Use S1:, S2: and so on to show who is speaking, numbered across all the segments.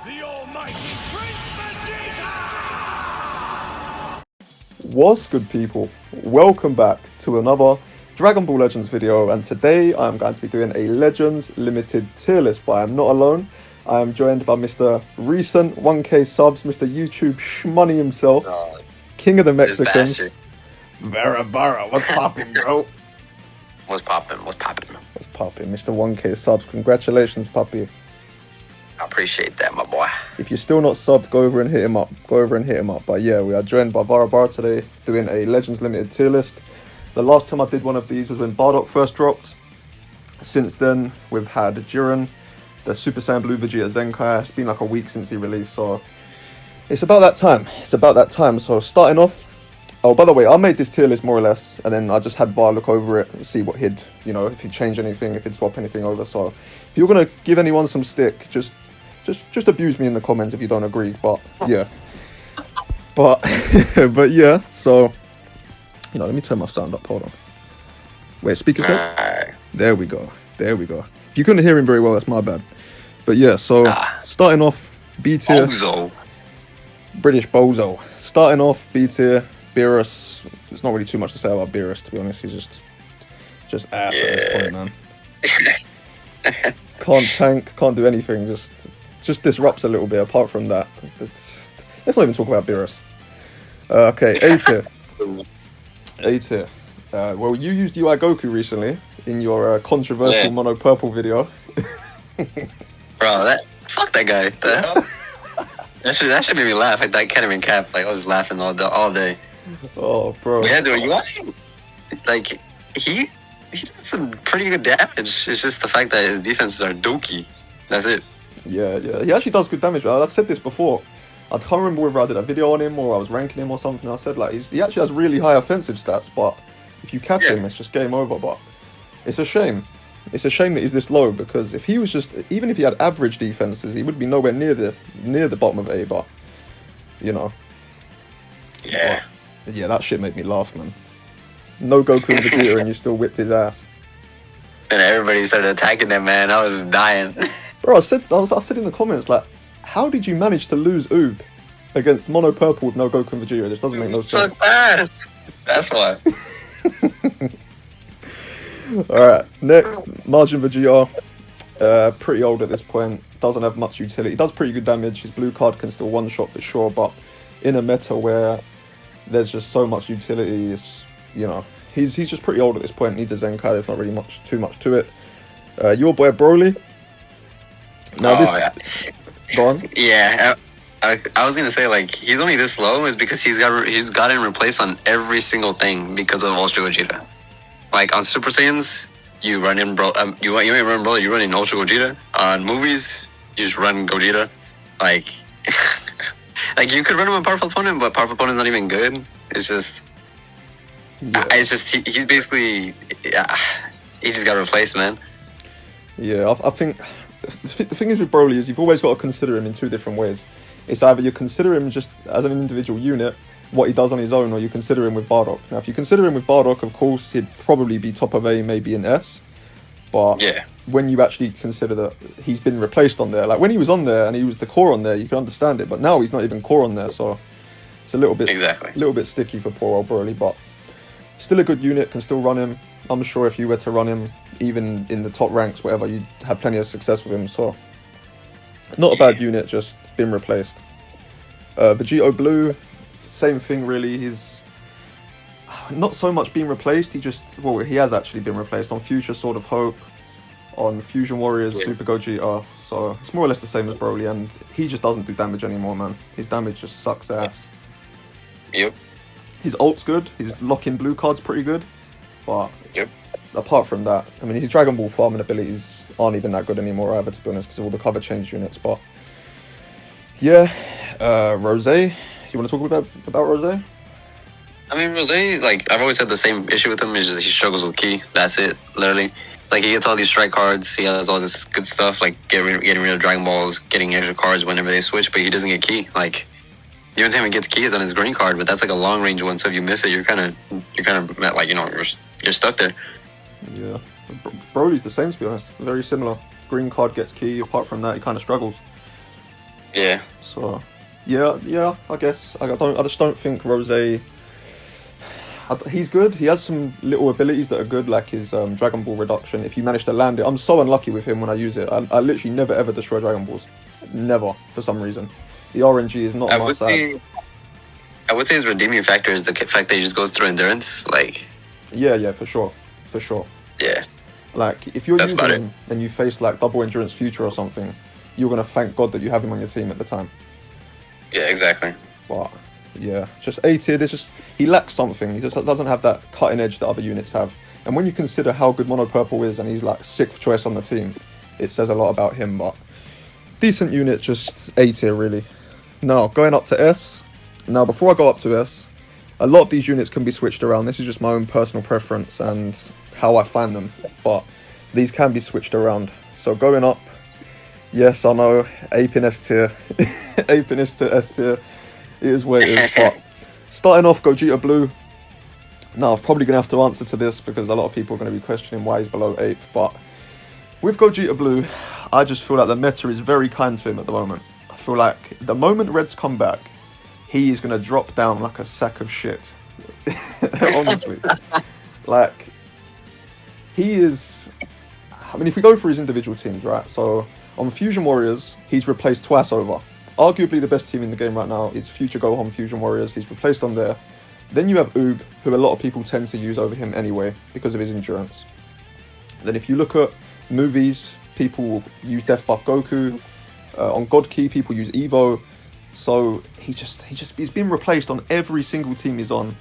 S1: The almighty Prince Vegeta!
S2: What's good, people? Welcome back to another Dragon Ball Legends video, and today I'm going to be doing a Legends Limited tier list, but I'm not alone. I am joined by Mr. Recent 1K subs, Mr. YouTube Shmoney himself, King of the Mexicans, Varebarra. What's poppin', bro?
S3: What's poppin'? What's poppin'?
S2: What's poppin'? Mr. 1K subs, congratulations, puppy.
S3: I appreciate that, my boy.
S2: If you're still not subbed, go over and hit him up. But yeah, we are joined by Varebarra today, doing a Legends Limited tier list. The last time I did one of these was when Bardock first dropped. Since then, we've had Jiren, the Super Saiyan Blue Vegeta Zenkai. It's been like a week since he released, so it's about that time. So starting off, oh, by the way, I made this tier list more or less, and then I just had Var look over it and see what he'd, if he'd change anything, if he'd swap anything over. So if you're gonna give anyone some stick, just abuse me in the comments if you don't agree. But yeah, but yeah. So let me turn my sound up. Hold on. Wait, speakers up. There we go. If you couldn't hear him very well, that's my bad. But yeah, so starting off B tier.
S3: Bozo.
S2: British Bozo. Starting off B tier. Beerus. There's not really too much to say about Beerus, to be honest. He's just ass at this point, man. Can't tank, can't do anything. Just disrupts a little bit. Apart from that, let's not even talk about Beerus. Okay, A tier. Well, you used UI Goku recently in your controversial mono purple video.
S3: Bro, fuck that guy. The hell? That should make me laugh. That can't even cap. Like, I was laughing all day.
S2: Oh, bro.
S3: Yeah, dude, UI, like, he did some pretty good damage. It's just the fact that his defenses are dookie. That's it.
S2: Yeah. He actually does good damage. I've said this before. I can't remember whether I did a video on him or I was ranking him or something. I said, like, he actually has really high offensive stats, but if you catch him, it's just game over. But it's a shame. It's a shame that he's this low, because if he was even if he had average defenses, he would be nowhere near the bottom of A. But
S3: Yeah.
S2: But, yeah, that shit made me laugh, man. No Goku and Vegeta, and you still whipped his ass.
S3: And everybody started attacking him, man. I was dying.
S2: Bro, I said in the comments, like, how did you manage to lose Oob against Mono Purple with no Goku and Vegeta? This doesn't make no sense.
S3: So fast. That's why.
S2: Alright, next, Majin Vegeta. Pretty old at this point. Doesn't have much utility. Does pretty good damage. His blue card can still one-shot for sure, but in a meta where there's just so much utility, it's, he's just pretty old at this point. Needs a Zenkai. There's not really too much to it. Your boy Broly. Now Go on.
S3: Yeah, I was gonna say, like, he's only this low is because he's gotten replaced on every single thing because of Ultra Gogeta. Like, on Super Saiyans, you run in you ain't run Broly, you run in Ultra Gogeta. On movies, you just run Gogeta. Like, like, you could run him a powerful opponent, but powerful opponent's not even good. It's just, he's basically, he just got replaced, man.
S2: Yeah, I think the thing is with Broly is you've always got to consider him in two different ways. It's either you consider him just as an individual unit, what he does on his own, or you consider him with Bardock. Now, if you consider him with Bardock, of course, he'd probably be top of A, maybe in S. But when you actually consider that he's been replaced on there, like when he was on there and he was the core on there, you can understand it. But now he's not even core on there, so it's a little bit sticky for poor old Broly. But still a good unit, can still run him. I'm sure if you were to run him, even in the top ranks, whatever, you'd have plenty of success with him. So not a bad unit, just been replaced. Vegeta Blue, same thing really. He's not so much being replaced. He has actually been replaced on Future Sword of Hope, on Fusion Warriors, Super Gogeta. So it's more or less the same as Broly, and he just doesn't do damage anymore, man. His damage just sucks ass.
S3: Yep.
S2: His ult's good. His lock-in blue card's pretty good, but apart from that, I mean, his Dragon Ball farming abilities aren't even that good anymore either, to be honest, because of all the cover change units. But yeah, Rose. You want to talk about Rose?
S3: I mean, Rose, like, I've always had the same issue with him, is just he struggles with Ki. That's it, literally. Like, he gets all these strike cards, he has all this good stuff, like getting rid of Dragon Balls, getting extra cards whenever they switch, but he doesn't get Ki. Like, the only time he gets Ki is on his green card, but that's like a long range one, so if you miss it, you're kind of like, you're stuck there.
S2: Yeah, Broly's the same, to be honest. Very similar. Green card gets Ki. Apart from that, he kind of struggles.
S3: Yeah.
S2: So, yeah, I guess I just don't think Rose. He's good. He has some little abilities that are good, like his Dragon Ball reduction. If you manage to land it, I'm so unlucky with him when I use it. I literally never ever destroy Dragon Balls, never for some reason. The RNG is not on my side.
S3: I would say his redeeming factor is the fact that he just goes through endurance. Like,
S2: Yeah, for sure.
S3: yeah,
S2: Like if you're
S3: that's
S2: using
S3: about it.
S2: him and you face like double endurance future or something, you're gonna thank God that you have him on your team at the time.
S3: Yeah, exactly.
S2: But yeah, just A tier. He lacks something. He just doesn't have that cutting edge that other units have. And when you consider how good Mono Purple is, and he's like 6th choice on the team, it says a lot about him. But decent unit, just A tier really. Now going up to S. Now before I go up to S, a lot of these units can be switched around. This is just my own personal preference and how I find them. But these can be switched around. So going up, yes, I know, Ape in S tier. Ape in S tier. It is what it is. But starting off, Gogeta Blue. Now, I'm probably going to have to answer to this because a lot of people are going to be questioning why he's below Ape. But with Gogeta Blue, I just feel like the meta is very kind to him at the moment. I feel like the moment Reds come back, he is going to drop down like a sack of shit. Honestly. Like, he is... I mean, if we go through his individual teams, right? So, on Fusion Warriors, he's replaced twice over. Arguably the best team in the game right now is Future Gohan Fusion Warriors. He's replaced on there. Then you have Oog, who a lot of people tend to use over him anyway because of his endurance. Then if you look at movies, people use Death Buff Goku. On God Key, people use Evo. So he's been replaced on every single team he's on.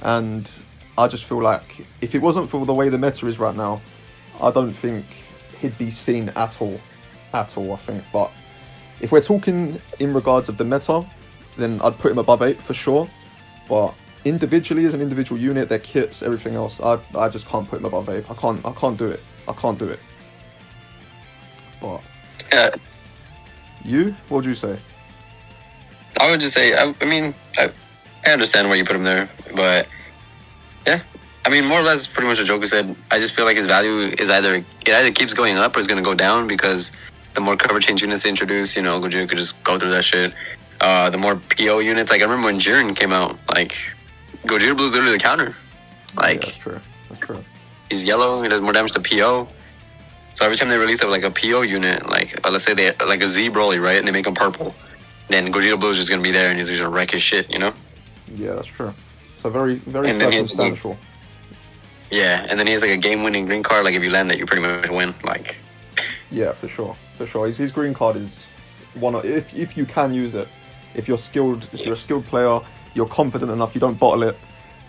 S2: And I just feel like if it wasn't for the way the meta is right now, I don't think he'd be seen at all, I think. But if we're talking in regards of the meta, then I'd put him above 8 for sure. But individually, as an individual unit, their kits, everything else, I just can't put him above 8. I can't do it. But
S3: Yeah,
S2: you, what would you say?
S3: I would just say, I mean, I understand why you put him there, but yeah, I mean, more or less, pretty much what Joker said. I just feel like his value is either keeps going up or it's going to go down because the more cover change units they introduce, you know, Gogeta could just go through that shit. The more PO units, like I remember when Jiren came out, like Gogeta Blue literally the counter. Like,
S2: yeah, that's true.
S3: He's yellow, he does more damage to PO. So every time they release like a PO unit, like let's say they like a Z Broly, right, and they make him purple, then Gogeta Blue is just gonna be there and he's just gonna wreck his shit, you know?
S2: Yeah, that's true. So very
S3: And then
S2: circumstantial.
S3: Yeah, and then he has like a game-winning green card. Like if you land it, you pretty much win. Like,
S2: Yeah, for sure. His green card is one of, if you can use it, if you're a skilled player, you're confident enough, you don't bottle it,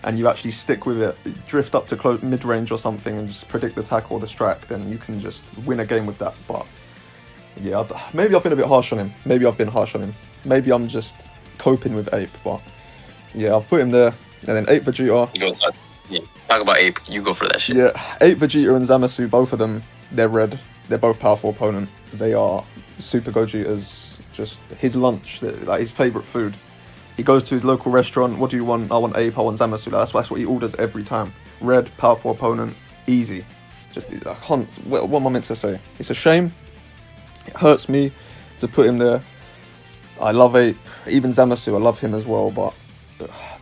S2: and you actually stick with it, drift up to mid-range or something and just predict the tackle or the strike, then you can just win a game with that. But yeah, maybe I've been a bit harsh on him. Maybe I'm just coping with Ape, but yeah, I've put him there. And then Ape Vegeta.
S3: talk about Ape. You go for that shit.
S2: Yeah, Ape Vegeta and Zamasu, both of them, they're red. They're both powerful opponent. They are Super Gogeta's, just his lunch, like his favourite food. He goes to his local restaurant. What do you want? I want Ape. I want Zamasu. That's what he orders every time. Red, powerful opponent, easy. Just I can't. What am I meant to say? It's a shame. It hurts me to put him there. I love Ape. Even Zamasu, I love him as well. But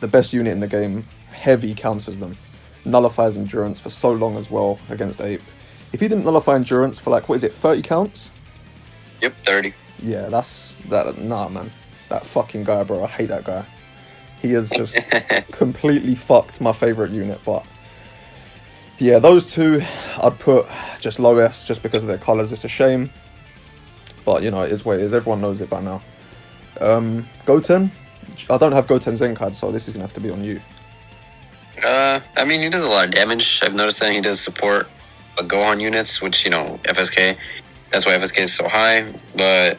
S2: the best unit in the game, heavy counters them, nullifies endurance for so long as well against Ape. If he didn't nullify endurance for like, what is it, 30 counts?
S3: Yep, 30.
S2: Yeah, nah, man. That fucking guy, bro. I hate that guy. He has just completely fucked my favourite unit. But yeah, those two I'd put just low S just because of their colours. It's a shame. But, you know, it is what it is. Everyone knows it by now. Goten? I don't have Goten Zenkai, so this is going to have to be on you.
S3: I mean, he does a lot of damage. I've noticed that he does support Gohan units, which, you know, FSK. That's why FSK is so high. But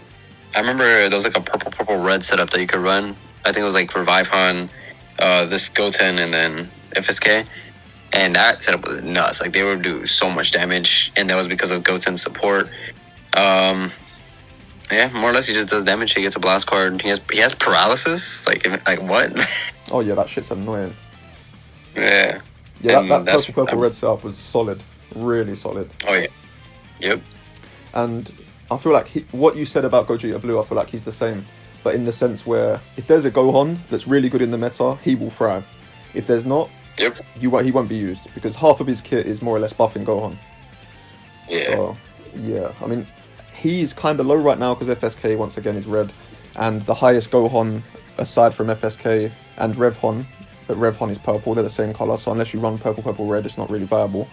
S3: I remember there was like a purple-red setup that you could run. I think it was like for Vivhan, this Goten, and then FSK. And that setup was nuts. Like, they would do so much damage, and that was because of Goten's support. Yeah, more or less, he just does damage. He gets a blast card. He has paralysis. Like what?
S2: Oh yeah, that shit's annoying.
S3: Yeah.
S2: Yeah, that purple red setup was solid, really solid.
S3: Oh yeah. Yep.
S2: And I feel like what you said about Gogeta Blue, I feel like he's the same, but in the sense where if there's a Gohan that's really good in the meta, he will thrive. If there's not, he won't be used because half of his kit is more or less buffing Gohan.
S3: Yeah.
S2: So, yeah, I mean, he's kind of low right now because FSK once again is red, and the highest Gohan aside from FSK and Revhon, but Revhon is purple. They're the same color, so unless you run purple, purple, red, it's not really viable.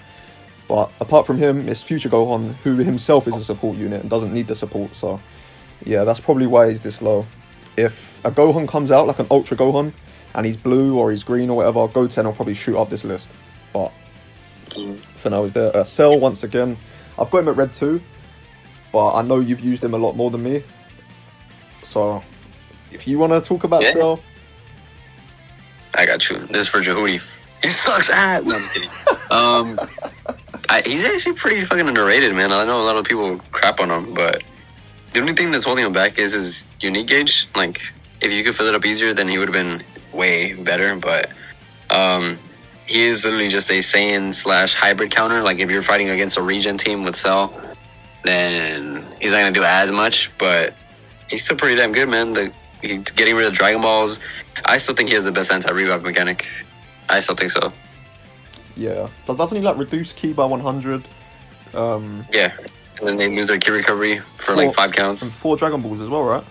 S2: But apart from him, it's Future Gohan, who himself is a support unit and doesn't need the support. So, yeah, that's probably why he's this low. If a Gohan comes out, like an Ultra Gohan, and he's blue or he's green or whatever, Goten will probably shoot up this list. But for now, he's there. Cell, once again, I've got him at red too, but I know you've used him a lot more than me. So, if you want to talk about Cell...
S3: I got you. This is for Jehudi. He sucks ass! No, I'm just kidding. He's actually pretty fucking underrated, man. I know a lot of people crap on him, but the only thing that's holding him back is his unique gauge. Like, if you could fill it up easier, then he would have been way better, but he is literally just a Saiyan / hybrid counter. Like, if you're fighting against a regen team with Cell, then he's not gonna do as much, but he's still pretty damn good, man. Getting rid of Dragon Balls, I still think he has the best anti-revive mechanic. I still think so.
S2: Yeah. Doesn't he, like, reduce ki by 100?
S3: Yeah. And then they lose their ki recovery for, like, 5 counts.
S2: And 4 Dragon Balls as well, right?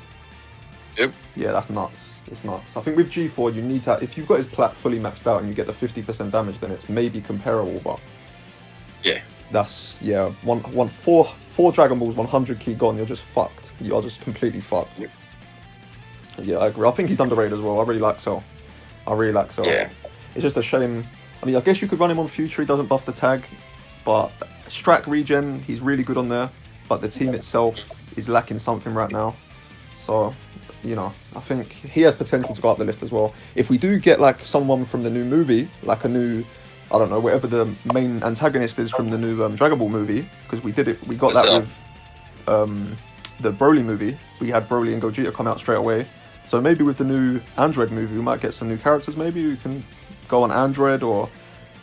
S3: Yep.
S2: Yeah, that's nuts. It's nuts. I think with G4, you need to... If you've got his plat fully maxed out and you get the 50% damage, then it's maybe comparable, but...
S3: Yeah.
S2: That's... Yeah. 4 Dragon Balls, 100 ki gone, you're just fucked. You are just completely fucked.
S3: Yep.
S2: Yeah, I agree. I think he's underrated as well. I really like Cell.
S3: Yeah.
S2: It's just a shame. I mean, I guess you could run him on Future. He doesn't buff the tag. But Strack regen, he's really good on there. But the team itself is lacking something right now. So, you know, I think he has potential to go up the list as well. If we do get, like, someone from the new movie, like a new... I don't know, whatever the main antagonist is from the new Dragon Ball movie. Because we got that with the Broly movie. We had Broly and Gogeta come out straight away. So maybe with the new Android movie, we might get some new characters. Maybe we can go on Android or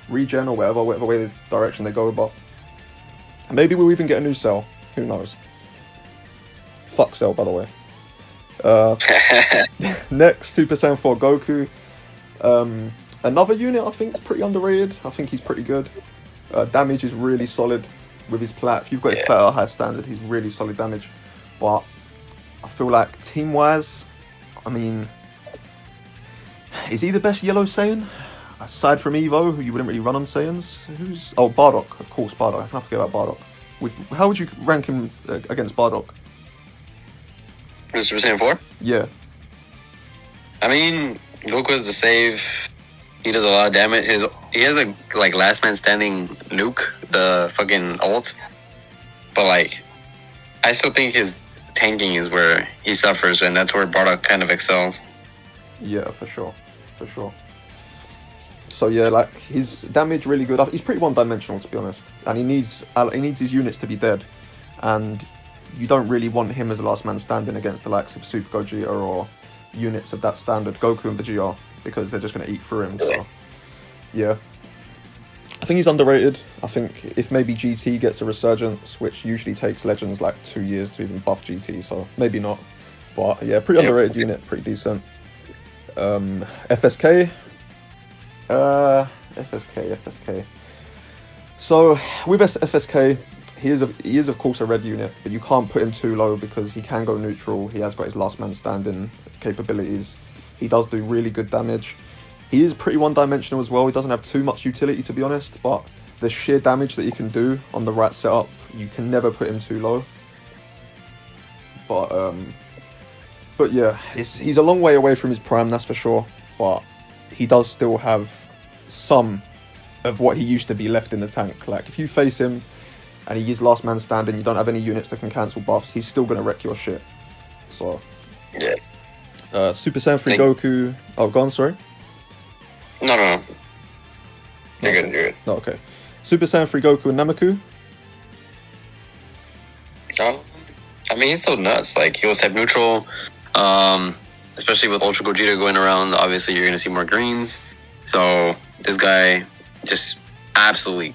S2: Regen or whatever way this direction they go. But maybe we'll even get a new Cell. Who knows? Fuck Cell, by the way. Next, Super Saiyan 4 Goku. Another unit I think is pretty underrated. I think he's pretty good. Damage is really solid with his plat. If you've got his plat at a high standard, he's really solid damage. But I feel like team-wise... I mean, is he the best yellow Saiyan? Aside from Evo, who you wouldn't really run on Saiyans? Bardock, of course, Bardock. I can't forget about Bardock. How would you rank him against Bardock?
S3: Super Saiyan 4?
S2: Yeah.
S3: I mean, Goku has the save. He does a lot of damage. He has a, like, last man standing nuke, the fucking ult. But, like, I still think his tanking is where he suffers, and that's where Bardock kind of excels.
S2: Yeah, for sure. So yeah, like, his damage really good. He's pretty one-dimensional, to be honest, and he needs his units to be dead, and you don't really want him as a last man standing against the likes of Super Gogeta or units of that standard, Goku and Vegeta, because they're just going to eat through him. So yeah, I think he's underrated. I think if maybe GT gets a resurgence, which usually takes Legends like 2 years to even buff GT, so maybe not. But yeah, pretty underrated unit, pretty decent. FSK. FSK. So with FSK, he is of course a red unit, but you can't put him too low because he can go neutral. He has got his last man standing capabilities. He does do really good damage. He is pretty one-dimensional as well. He doesn't have too much utility, to be honest, but the sheer damage that he can do on the right setup, you can never put him too low. But yeah, he's a long way away from his prime, that's for sure, but he does still have some of what he used to be left in the tank. Like, if you face him and he is last man standing, you don't have any units that can cancel buffs, he's still going to wreck your shit. So
S3: yeah.
S2: Super Saiyan 3 Goku... Oh, go on, sorry?
S3: No. You're good.
S2: No, okay. Super Saiyan 3 Goku and Namaku?
S3: I mean, he's still nuts. Like, he was type neutral. Especially with Ultra Gogeta going around, obviously you're going to see more greens. So this guy just absolutely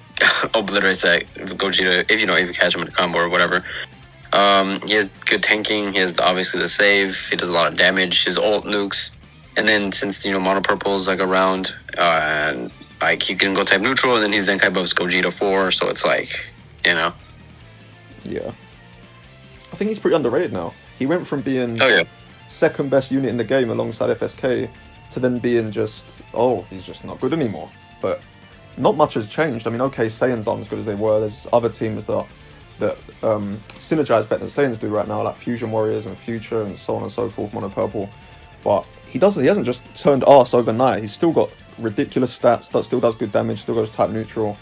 S3: obliterates that Gogeta if you catch him in a combo or whatever. He has good tanking. He has obviously the save. He does a lot of damage. His ult nukes, and then since Mono Purple is like around, and like he can go type neutral, and then his Zenkai buffs Gogeta 4, so it's like
S2: Yeah, I think he's pretty underrated now. He went from being second best unit in the game alongside FSK to then being just he's just not good anymore. But not much has changed. I mean, okay, Saiyans aren't as good as they were. There's other teams that synergize better than Saiyans do right now, like Fusion Warriors and Future and so on and so forth, Mono Purple. But he hasn't just turned arse overnight. He's still got ridiculous stats, still does good damage, still goes type neutral.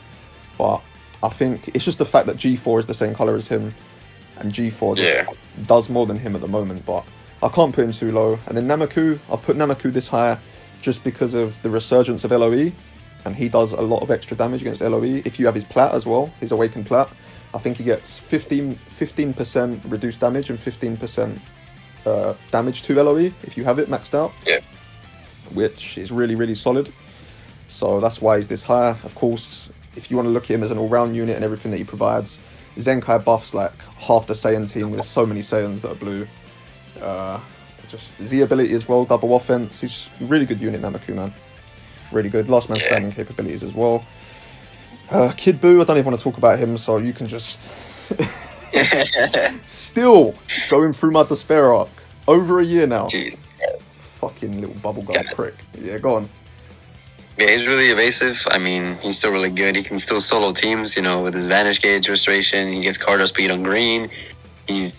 S2: But I think it's just the fact that G4 is the same color as him, and G4 just does more than him at the moment. But I can't put him too low. And then Namaku, I've put Namaku this high just because of the resurgence of LOE, and he does a lot of extra damage against LOE. If you have his plat as well, his awakened plat, I think he gets 15% reduced damage and 15% damage to LOE if you have it maxed out.
S3: Yeah.
S2: Which is really, really solid. So that's why he's this high. Of course, if you want to look at him as an all-round unit and everything that he provides, Zenkai buffs like half the Saiyan team. There's so many Saiyans that are blue. Just Z ability as well, double offense. He's a really good unit, Namaku, man. Really good. Last man standing capabilities as well. Kid Buu, I don't even want to talk about him, so you can just... Still going through my despair arc. Over a year now.
S3: Jeez.
S2: Fucking little bubblegum prick. Yeah, go on.
S3: Yeah, he's really evasive. I mean, he's still really good. He can still solo teams, with his Vanish Gauge restoration. He gets Cardo speed on green. He's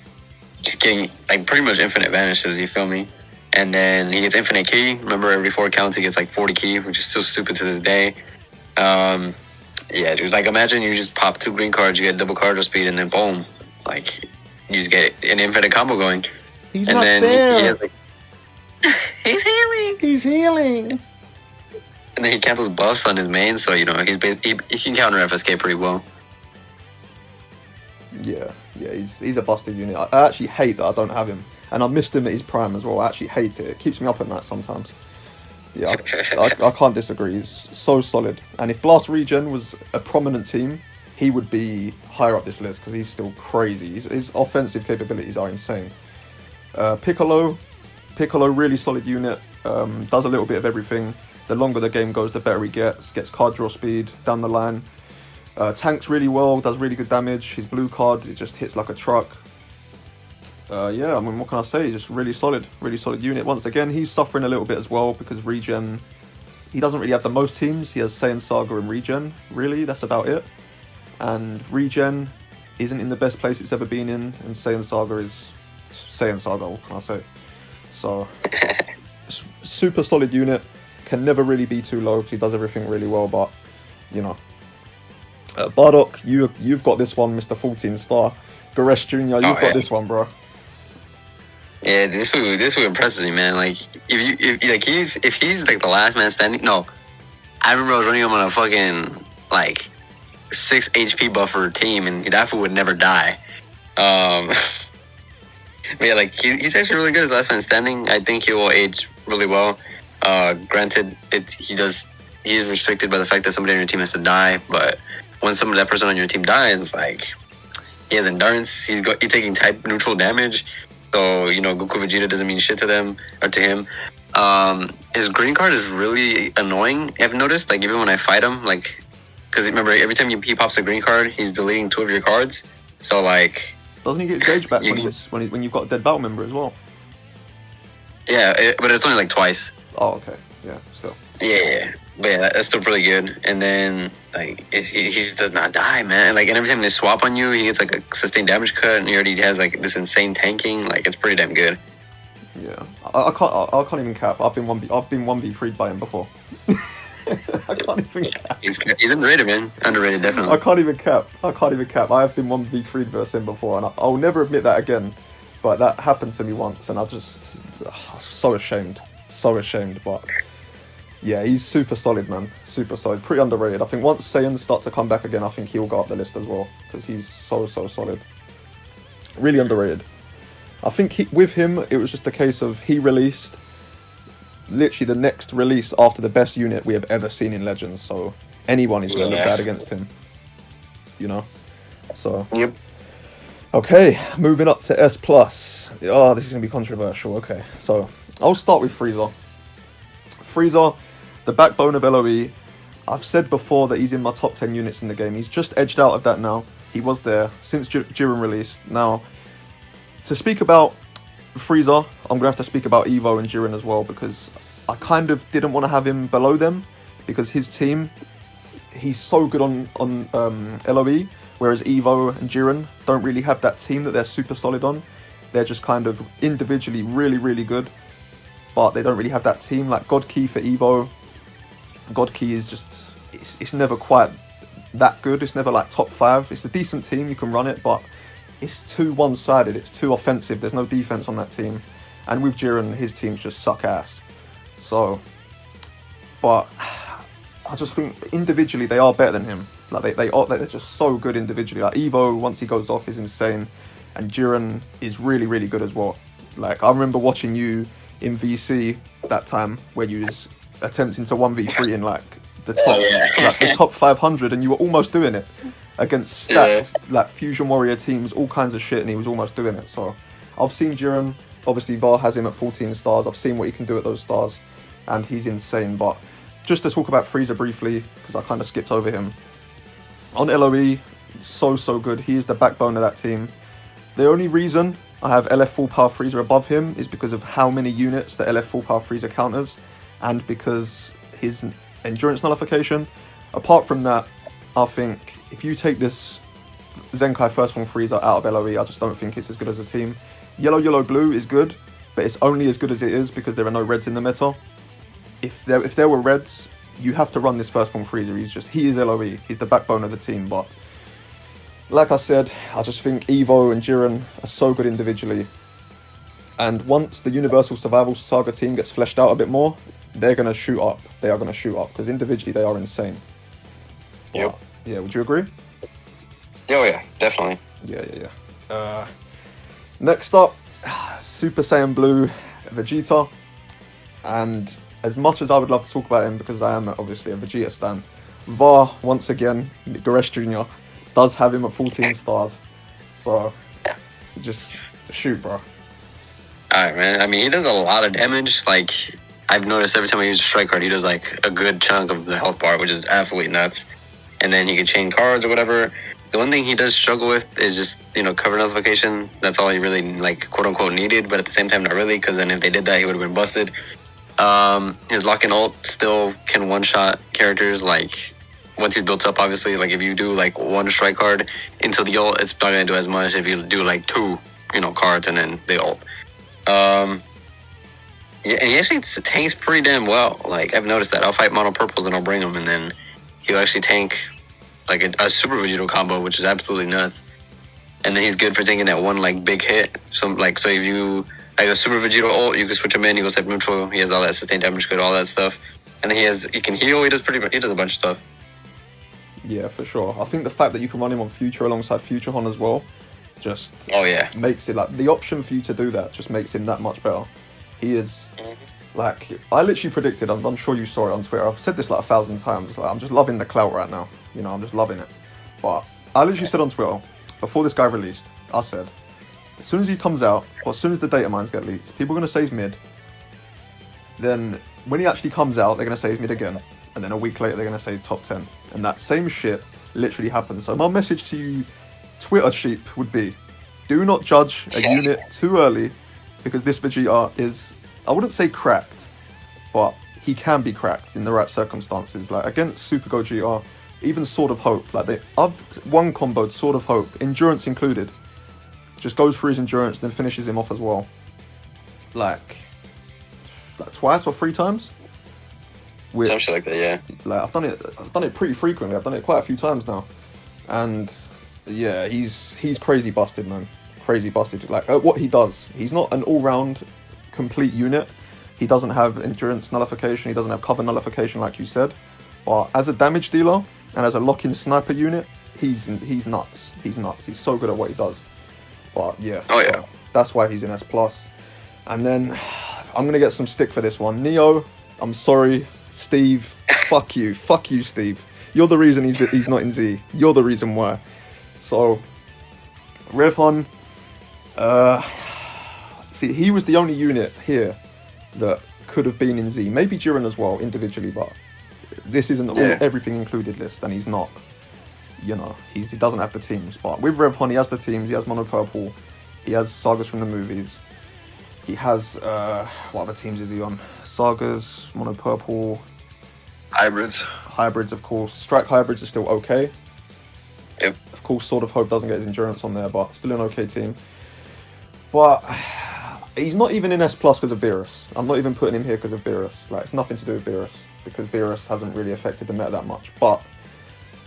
S3: just getting, like, pretty much infinite vanishes, you feel me? And then he gets infinite key. Remember, every 4 counts he gets, like, 40 key, which is still stupid to this day. Yeah, dude, like, imagine you just pop 2 green cards, you get double Cardo speed, and then boom. Like, you just get an infinite combo going.
S2: He's not fair.
S3: He has, like, he's healing.
S2: He's healing.
S3: And then he cancels buffs on his main, so he can counter FSK pretty well.
S2: Yeah, he's a busted unit. I actually hate that I don't have him, and I missed him at his prime as well. I actually hate it. It keeps me up at night sometimes. Yeah, I can't disagree. He's so solid. And if Blast Regen was a prominent team, he would be higher up this list because he's still crazy. His offensive capabilities are insane. Piccolo, really solid unit. Does a little bit of everything. The longer the game goes, the better he gets. Gets card draw speed down the line. Tanks really well, does really good damage. His blue card, it just hits like a truck. Yeah, I mean, what can I say? Just really solid unit. Once again, he's suffering a little bit as well because Regen, he doesn't really have the most teams. He has Saiyan Saga and Regen, really, that's about it. And Regen isn't in the best place it's ever been in, and Saiyan Saga is Saiyan Saga, what can I say? So, super solid unit. Can never really be too low because he does everything really well, but, Bardock, you've got this one, Mr. 14 star. Goresh Jr., you've got this one, bro.
S3: Yeah, this food impresses me, man. Like, if he's like the last man standing. No, I remember I was running him on a fucking like 6 HP buffer team, and that fool would never die. But yeah, like he's actually really good as last man standing. I think he will age really well. Granted, he is restricted by the fact that somebody on your team has to die. But when that person on your team dies, like he has endurance. He's taking type neutral damage. So, Goku Vegeta doesn't mean shit to them or to him. His green card is really annoying, I've noticed. Like, even when I fight him, like, because remember, every time he pops a green card, he's deleting 2 of your cards. So, like...
S2: Doesn't he get gauge back when you've got a dead battle member as well?
S3: Yeah, but it's only like twice.
S2: Oh, okay. Yeah, still.
S3: Yeah. But yeah, that's still pretty good. And then, like, he just does not die, man. Like, and every time they swap on you, he gets, like, a sustained damage cut, and he already has, like, this insane tanking. Like, it's pretty damn good.
S2: Yeah. I can't even cap. I've been 1v3'd by him before. I can't even cap.
S3: He's underrated, man. Underrated, definitely.
S2: I can't even cap. I have been 1v3'd versus him before, and I'll never admit that again. But that happened to me once, and I was so ashamed. But... yeah, he's super solid, man. Super solid. Pretty underrated. I think once Saiyans start to come back again, I think he'll go up the list as well. Because he's so solid. Really underrated. I think with him, it was just a case of he released literally the next release after the best unit we have ever seen in Legends. So anyone is going to look bad against him. So...
S3: Yep.
S2: Okay, moving up to S plus. Oh, this is gonna be controversial. Okay, so I'll start with Frieza. Frieza, the backbone of LOE. I've said before that he's in my top 10 units in the game. He's just edged out of that now. He was there since Jiren released. Now, to speak about Frieza, I'm gonna have to speak about Evo and Jiren as well, because I kind of didn't want to have him below them, because his team, he's so good on LOE, whereas Evo and Jiren don't really have that team that they're super solid on. They're just kind of individually really, really good, but they don't really have that team. Like God Key for Evo, God Key is just, it's never quite that good. It's never like top 5. It's a decent team, you can run it, but it's too one-sided. It's too offensive. There's no defense on that team. And with Jiren, his teams just suck ass. So, but I just think individually they are better than him. Like they're just so good individually. Like Evo, once he goes off, is insane, and Jiren is really, really good as well. Like I remember watching you in VC that time where you was attempting to 1v3 in like the top, like the top 500, and you were almost doing it against stacked like Fusion Warrior teams, all kinds of shit, and he was almost doing it. So I've seen Jiren. Obviously, Vare has him at 14 stars. I've seen what he can do at those stars, and he's insane. But just to talk about Frieza briefly, because I kind of skipped over him. On LOE, so good. He is the backbone of that team. The only reason I have LF Full Power Frieza above him is because of how many units the LF Full Power Frieza counters, and because his endurance nullification. Apart from that, I think if you take this Zenkai First Form Frieza out of LOE, I just don't think it's as good as a team. Yellow Blue is good, but it's only as good as it is because there are no reds in the meta. If there were reds, you have to run this First Form Frieza. He is LOE. He's the backbone of the team. But like I said, I just think Evo and Jiren are so good individually. And once the Universal Survival Saga team gets fleshed out a bit more, they're going to shoot up. They are going to shoot up because individually they are insane.
S3: Yep.
S2: But, yeah, would you agree?
S3: Oh yeah, definitely.
S2: Yeah. Next up, Super Saiyan Blue Vegeta. And as much as I would love to talk about him, because I am obviously a Vegeta stan, Vare, once again, Goresh Jr., does have him at 14 stars. So, just shoot, bro.
S3: Alright, man. I mean, he does a lot of damage. Like, I've noticed every time I use a strike card, he does like a good chunk of the health bar, which is absolutely nuts. And then he can chain cards or whatever. The one thing he does struggle with is just, cover nullification. That's all he really, like, quote-unquote needed, but at the same time, not really, because then if they did that, he would have been busted. His lock and ult still can one-shot characters, like, once he's built up, obviously. Like, if you do, like, one strike card into the ult, it's not going to do as much if you do, like, 2, cards and then the ult. Yeah, and he actually tanks pretty damn well. Like, I've noticed that. I'll fight mono purples and I'll bring him, and then he'll actually tank like a Super Vegeta combo, which is absolutely nuts. And then he's good for taking that one like big hit. So if you like a Super Vegeta ult, you can switch him in. He goes type neutral. He has all that sustained damage, good, all that stuff. And then he can heal. He does a bunch of stuff.
S2: Yeah, for sure. I think the fact that you can run him on Future alongside Future Hon as well, just makes it like the option for you to do that just makes him that much better. He is like, I literally predicted. I'm sure you saw it on Twitter. I've said this like 1,000 times. Like, I'm just loving the clout right now. I'm just loving it. But I literally said on Twitter, before this guy released, I said, as soon as he comes out, or as soon as the data mines get leaked, people are going to say he's mid. Then when he actually comes out, they're going to say he's mid again. And then a week later, they're going to say he's top 10. And that same shit literally happens. So my message to you, Twitter sheep, would be, do not judge a unit too early, because this Vegeta is, I wouldn't say cracked, but he can be cracked in the right circumstances. Like against Super Gogeta, even Sword of Hope, like I've one comboed Sword of Hope, endurance included, just goes for his endurance, then finishes him off as well. Like twice or 3 times.
S3: Something like that, yeah.
S2: Like I've done it pretty frequently. I've done it quite a few times now, and yeah, he's crazy busted, man. Crazy busted. Like what he does, he's not an all-round complete unit. He doesn't have endurance nullification. He doesn't have cover nullification, like you said. But as a damage dealer and as a lock-in sniper unit, he's nuts. He's nuts. He's so good at what he does. But yeah.
S3: Oh yeah.
S2: That's why he's in S+. And then I'm gonna get some stick for this one. Neo, I'm sorry, Steve. Fuck you, Steve. You're the reason he's not in Z. You're the reason why. So Revhon, see, he was the only unit here that could have been in Z. Maybe Jiren as well, individually, but this isn't everything included list, and he's not. You know, he doesn't have the teams. But with Revhon, he has the teams. He has Mono Purple. He has Sagas from the movies. He has, what other teams is he on? Sagas, Mono Purple. Hybrids, of course. Strike Hybrids are still okay.
S3: Yep.
S2: Of course, Sword of Hope doesn't get his endurance on there, but still an okay team. But he's not even in S+ because of Beerus. I'm not even putting him here because of Beerus. Like, it's nothing to do with Beerus, because Beerus hasn't really affected the meta that much. But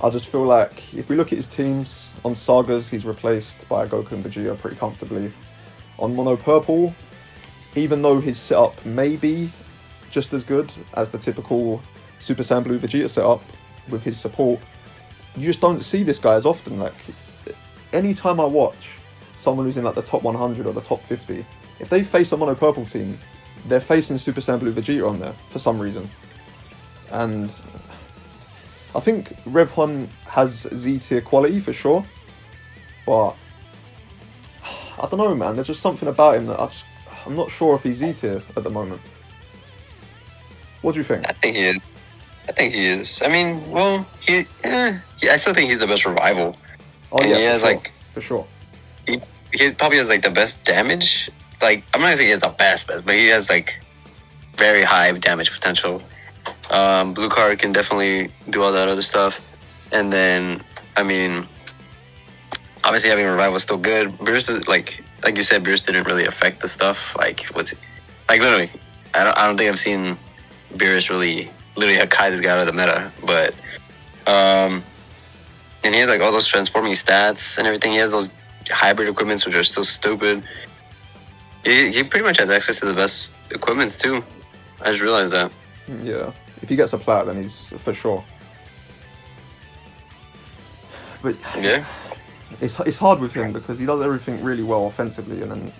S2: I just feel like if we look at his teams, on Sagas, he's replaced by Goku and Vegeta pretty comfortably. On Mono Purple, even though his setup may be just as good as the typical Super Saiyan Blue Vegeta setup with his support, you just don't see this guy as often. Like, anytime I watch someone who's in like the top 100 or the top 50, if they face a Mono Purple team, they're facing Super Saiyan Blue Vegeta on there for some reason. And I think Revhon has Z tier quality for sure, but I don't know, man. There's just something about him that I'm not sure if he's Z tier at the moment. What do you think?
S3: I think he is. I mean, well, I still think he's the best revival.
S2: Oh,
S3: and
S2: yeah,
S3: he has
S2: sure.
S3: like,
S2: for sure.
S3: He probably has like the best damage. Like, I'm not gonna say he has the best, but he has like very high damage potential. Blue card can definitely do all that other stuff. And then, I mean, obviously having revival is still good. Beerus is like you said, Beerus didn't really affect the stuff. Like, literally, I don't think I've seen Beerus really kite this guy out of the meta. But and he has like all those transforming stats and everything. He has those hybrid equipments which are still stupid. He pretty much has access to the best equipments too. I just realized that.
S2: Yeah, if he gets a plat, then he's for sure. But
S3: yeah,
S2: it's hard with him because he does everything really well offensively, and then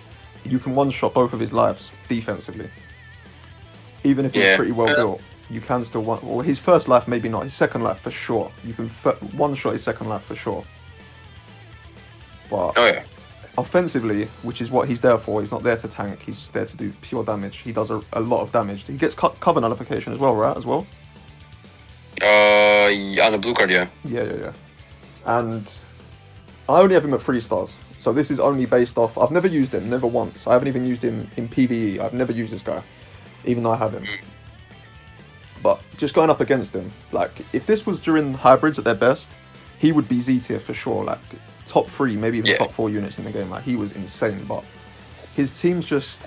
S2: you can one-shot both of his lives defensively. Even if he's pretty well built, you can still well, his first life maybe not, his second life for sure. You can one-shot his second life for sure. But offensively, which is what he's there for, he's not there to tank, he's there to do pure damage. He does a lot of damage. He gets cover nullification as well, right? As well?
S3: On the blue card, yeah.
S2: Yeah. And I only have him at 3 stars. So this is only based off... I've never used him, never once. I haven't even used him in PvE. I've never used this guy, even though I have him. But just going up against him, like, if this was during hybrids at their best, he would be Z tier for sure. Like, top 3, maybe even top 4 units in the game. Like, he was insane, but his team's just...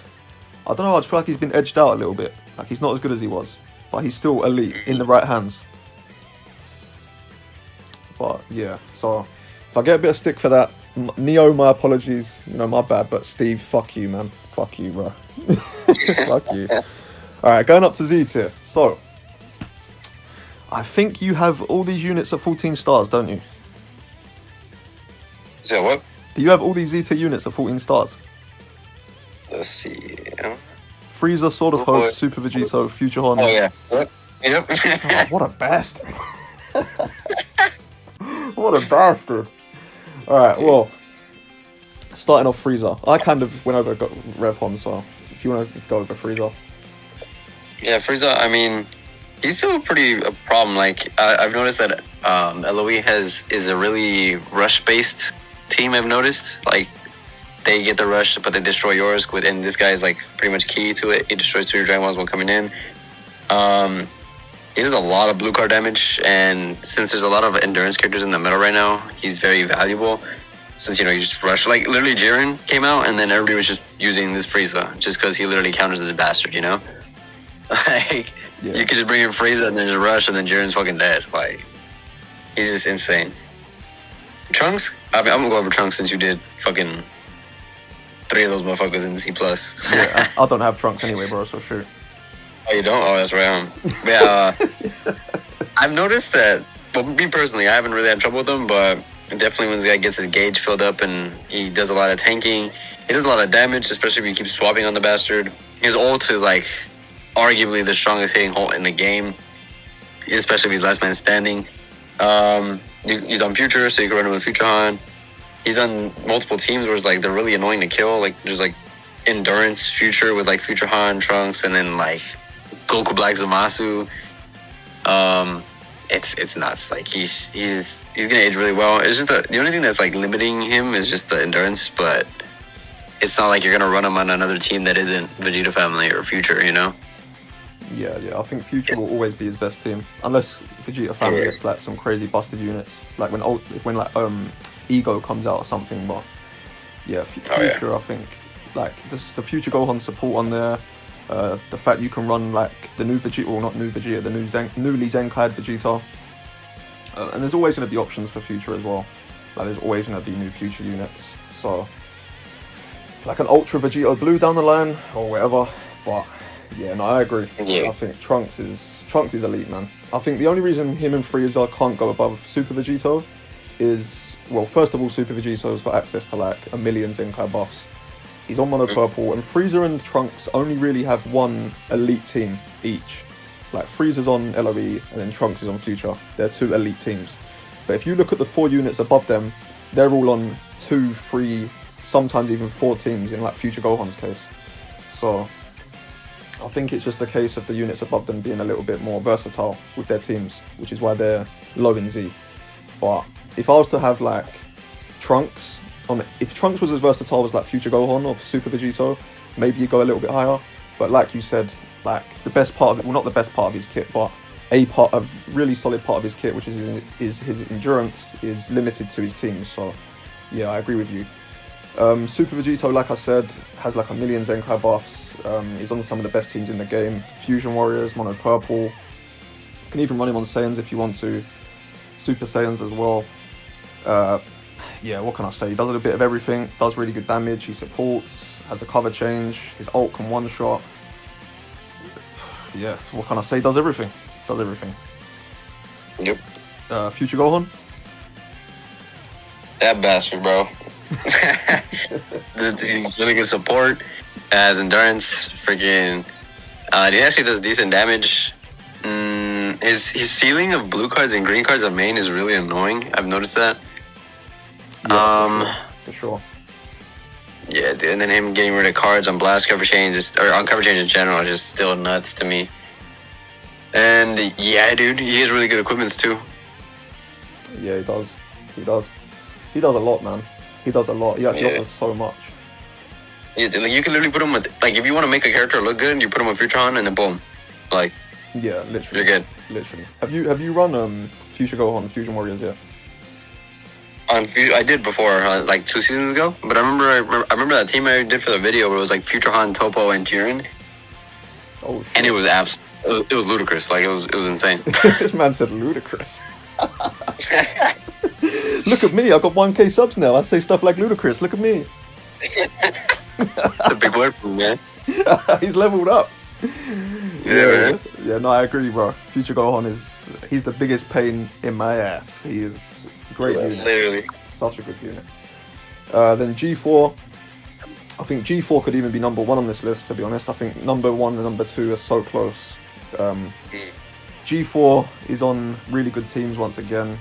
S2: I don't know, I just feel like he's been edged out a little bit. Like, he's not as good as he was, but he's still elite in the right hands. But, yeah, so if I get a bit of stick for that, Neo, my apologies, you know, my bad, but Steve, fuck you, man. Fuck you, bro. Fuck you. Alright, going up to Z tier. So, I think you have all these units at 14 stars, don't you?
S3: So what?
S2: Do you have all these Z tier units at 14 stars?
S3: Let's see.
S2: Frieza, Sword of Hope, Super Vegeta, Future Horn.
S3: Oh yeah. What? Yep.
S2: Oh, what a bastard. What a bastard. Alright, well, starting off Frieza. I kind of went over Revhon, so if you want to go over Frieza.
S3: Yeah, Frieza, I mean, he's still a problem. Like, I've noticed that LoE is a really rush-based team, I've noticed. Like, they get the rush, but they destroy yours, and this guy is, like, pretty much key to it. He destroys 2 of your Dragon Balls while coming in. He does a lot of blue card damage, and since there's a lot of endurance characters in the middle right now, he's very valuable. Since, you know, you just rush. Like, literally, Jiren came out, and then everybody was just using this Frieza, just because he literally counters as a bastard, you know? Like, you could just bring in Frieza and then just rush, and then Jiren's fucking dead. Like, he's just insane. Trunks? I mean, I'm gonna go over Trunks since you did fucking 3 of those motherfuckers in C+.
S2: Yeah, I don't have Trunks anyway, bro, so shoot.
S3: Oh, you don't? Oh, that's right. Yeah, I've noticed that, well, me personally, I haven't really had trouble with him, but definitely when this guy gets his gauge filled up and he does a lot of tanking, he does a lot of damage, especially if you keep swapping on the bastard. His ult is, like, arguably the strongest hitting ult in the game, especially if he's last man standing. He's on Future, so you can run him with Future Han. he's on multiple teams where it's like they're really annoying to kill. Like there's like Endurance Future with like Future Han, Trunks, and then like Goku Black Zamasu. It's nuts. Like he's gonna age really well. It's just the only thing that's like limiting him is just the endurance, but it's not like you're gonna run him on another team that isn't Vegeta Family or Future, you know?
S2: Yeah. I think Future will always be his best team, unless Vegeta Family gets like some crazy busted units, like when like Ego comes out or something. But yeah, Future, I think like the Future Gohan support on there. The fact you can run like the new Vegeta, or not new Vegeta, the newly Zenkai Vegeta, and there's always going to be options for Future as well. Like there's always going to be new Future units, so like an Ultra Vegeta Blue down the line or whatever. But yeah, no, I agree.
S3: Yeah.
S2: I think Trunks is elite, man. I think the only reason him and Frieza can't go above Super Vegito is, well, first of all, Super Vegito's got access to like 1 million Zenkai buffs. He's on Mono Purple, and Frieza and Trunks only really have one elite team each. Like Frieza's on LOE, and then Trunks is on Future. They're 2 elite teams. But if you look at the 4 units above them, they're all on 2, 3, sometimes even 4 teams in like Future Gohan's case. So I think it's just a case of the units above them being a little bit more versatile with their teams, which is why they're low in Z. But if I was to have like Trunks, if Trunks was as versatile as like Future Gohan or Super Vegito, maybe you go a little bit higher. But like you said, like the best part of it, well, not the best part of his kit, but a really solid part of his kit, which is his endurance, is limited to his teams. So yeah, I agree with you. Super Vegito, like I said, has like 1 million Zenkai buffs. He's on some of the best teams in the game. Fusion Warriors, Mono Purple. You can even run him on Saiyans if you want to. Super Saiyans as well. Yeah, what can I say? He does a bit of everything, does really good damage, he supports, has a cover change, his ult can one-shot. Yeah, what can I say? Does everything.
S3: Yep.
S2: Future Gohan?
S3: That bastard, bro. He's really good support, has endurance, freaking... he actually does decent damage. His ceiling of blue cards and green cards on main is really annoying. I've noticed that.
S2: Yeah, for sure.
S3: Yeah, dude, and then him getting rid of cards on blast cover change, or on cover change in general, is just still nuts to me. And yeah, dude, he has really good equipments too.
S2: Yeah, he does. He does a lot, man. He does a lot. He actually offers so much.
S3: Yeah, dude, like you can literally put him with, like, if you want to make a character look good, you put him with Future Han, and then boom, like.
S2: Yeah, literally.
S3: You're good.
S2: Literally. Have you run Future Gohan Fusion Warriors yet?
S3: I did before, like 2 seasons ago. But I remember that team I did for the video where it was like Future Han, Topo, and Jiren.
S2: Oh shit.
S3: And it was it was ludicrous. Like it was insane.
S2: This man said ludicrous. Look at me, I've got 1K subs now. I say stuff like ludicrous. Look at me.
S3: It's a big word for me, man.
S2: He's leveled up.
S3: Yeah, man.
S2: Yeah, no, I agree, bro. Future Gohan he's the biggest pain in my ass. He is a great unit.
S3: Literally.
S2: Such a good unit. Then G4. I think G4 could even be number 1 on this list, to be honest. I think number 1 and number 2 are so close. G4 is on really good teams once again.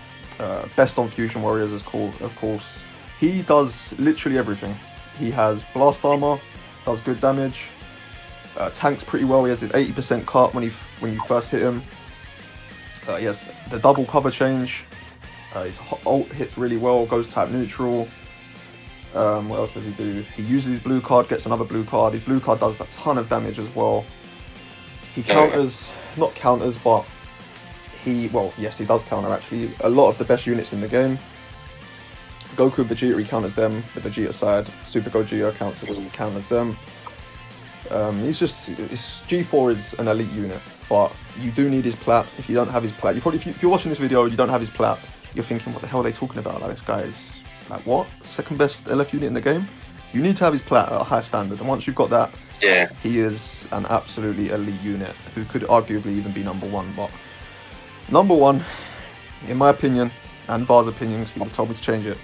S2: Best on Fusion Warriors, of course. He does literally everything. He has blast armor, does good damage, tanks pretty well. He has his 80% cut when you first hit him. He has the double cover change. His ult hits really well, goes type neutral. What else does he do? He uses his blue card, gets another blue card. His blue card does a ton of damage as well. He counters, not counters, but yes, he does counter actually. A lot of the best units in the game. Goku and Vegeta, he counters them, the Vegeta side. Super Gogeta counters them. G4 is an elite unit, but you do need his plat. If you don't have his plat, if you're watching this video and you don't have his plat, you're thinking, what the hell are they talking about? Like, this guy is, like, what? Second best LF unit in the game? You need to have his plat at a high standard, and once you've got that,
S3: yeah,
S2: he is an absolutely elite unit who could arguably even be number 1. But number 1, in my opinion, and Var's opinion, because he would have told me to change it,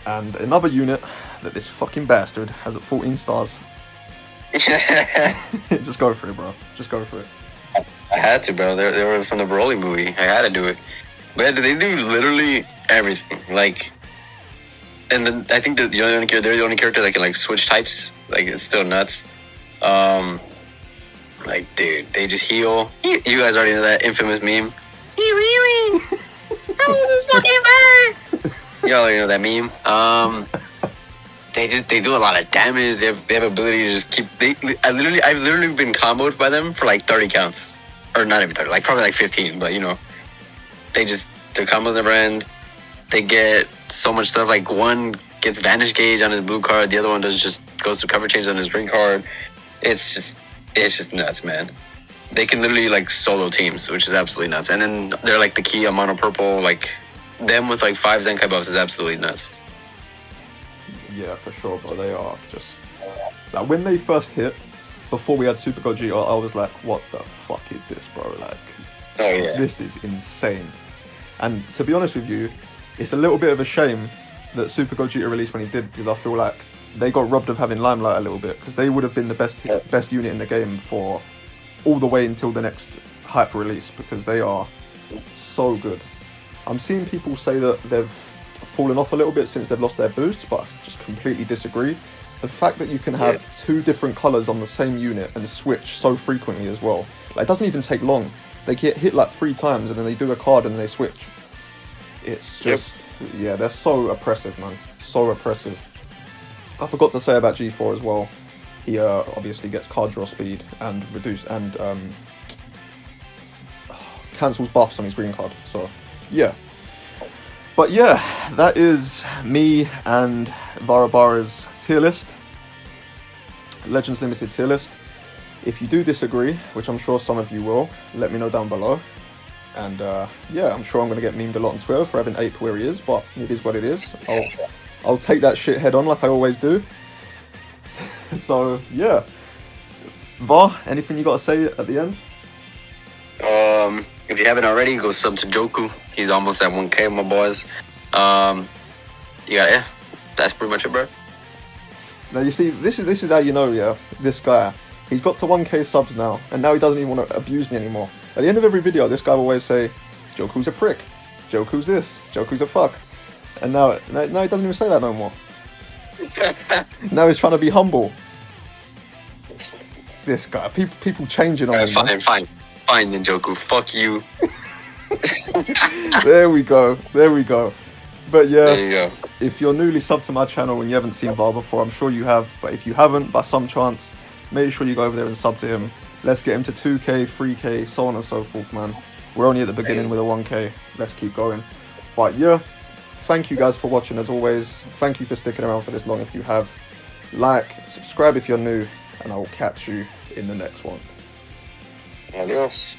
S2: and another unit that this fucking bastard has at 14 stars. Just go for it, bro. Just go for it.
S3: I had to, bro. They were from the Broly movie. I had to do it. But they do literally everything. Like, and then I think that they're the only character that can like switch types. Like it's still nuts. Like dude, they just heal. You guys already know that infamous meme. He's healing. Oh, this fucking better. You already know that meme. They do a lot of damage. They have ability to just keep. I've literally been comboed by them for like 30 counts, or not even 30, like probably like 15. But you know, their combos never end. They get so much stuff. Like one gets Vanish Gauge on his blue card, the other one goes to cover change on his green card. It's just nuts, man. They can literally like solo teams, which is absolutely nuts. And then they're like the key on mono purple. Like them with like 5 Zenkai buffs is absolutely nuts.
S2: Yeah, for sure, bro. They are just like when they first hit, before we had Super Gogeta, I was like, what the fuck is this, bro? Like,
S3: oh yeah,
S2: this is insane. And to be honest with you, it's a little bit of a shame that Super Gogeta released when he did, because I feel like they got robbed of having Limelight a little bit, because they would have been the best unit in the game for all the way until the next hype release, because they are so good. I'm seeing people say that they've fallen off a little bit since they've lost their boosts, but I just completely disagree. The fact that you can have 2 different colours on the same unit and switch so frequently as well, like, it doesn't even take long. They get hit like 3 times and then they do a card and then they switch. It's just, yeah, they're so oppressive, man. So oppressive. I forgot to say about G4 as well. He obviously gets card draw speed and cancels buffs on his green card. So, yeah. But yeah, that is me and Varebarra's tier list. Legends Limited tier list. If you do disagree, which I'm sure some of you will, let me know down below. And yeah, I'm sure I'm going to get memed a lot on Twitter for having Ape where he is, but it is what it is. I'll take that shit head on like I always do. So yeah. Var, anything you got to say at the end?
S3: If you haven't already, go sub to Joku. He's almost at 1K, my boys. Yeah, that's pretty much it, bro.
S2: Now you see, this is how you know, yeah, this guy, he's got to 1K subs now, and now he doesn't even want to abuse me anymore. At the end of every video, this guy will always say, Joku's a prick, Joku's this, Joku's a fuck. And now he doesn't even say that no more. Now he's trying to be humble. This guy, people changing on him.
S3: Fine, Joku, fuck you.
S2: There we go. But yeah,
S3: there you go.
S2: If you're newly subbed to my channel and you haven't seen Var before, I'm sure you have, but if you haven't, by some chance, make sure you go over there and sub to him. Let's get him to 2K, 3K, so on and so forth, man. We're only at the beginning with a 1K. Let's keep going. But yeah, thank you guys for watching as always. Thank you for sticking around for this long if you have. Like, subscribe if you're new, and I will catch you in the next one.
S3: Adios.